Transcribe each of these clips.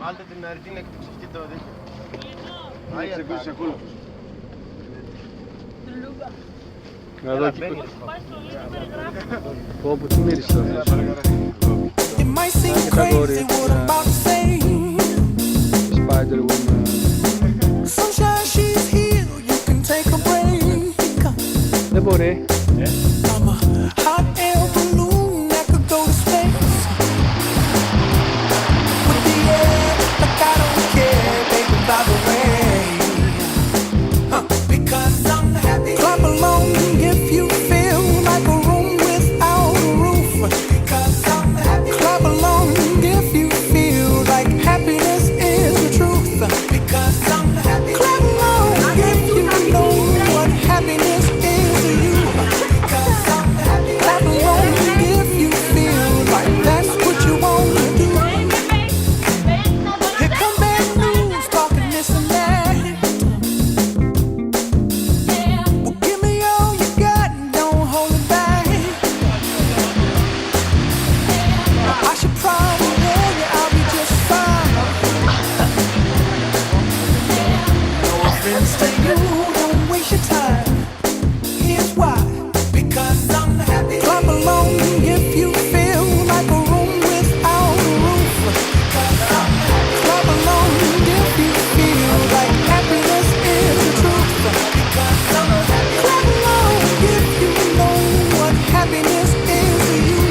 Altă din Argentina cât să știi 20. Aia se duce acolo. Mi-a dat chipul. Popo, tu meriți să It might seem crazy what I'm about to say. Spider-Woman. Sunshine, she's here. You can take a break. De bune. I'm a hot air balloon that could go to space. With the air, like I don't care, baby, by the way. Because I'm happy. Clap along if you feel like a room without a roof. Because I'm happy. Clap along if you feel like happiness is the truth. Because I'm happy. Clap along if you know what happiness is to you. Because I'm happy. Clap along if you feel like that's what you want to do. Here come bad news talking this and that. Well, give me all you got and don't hold it back. I should probably warn you I'll be just fine. No offense to you, don't waste your time. Here's why. Because I'm happy. Clap along if you feel like a room without a roof. Because I'm happy. Clap along if you feel like happiness is the truth. Because I'm happy. Clap along if you know what happiness is to you.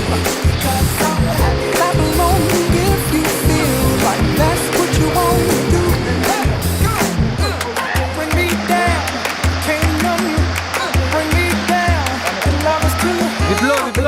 Because I'm happy. Clap along if you feel like that's what you want to do. Bring me down, can't numb you. Bring me down, and love is too high. Diplom, diplom.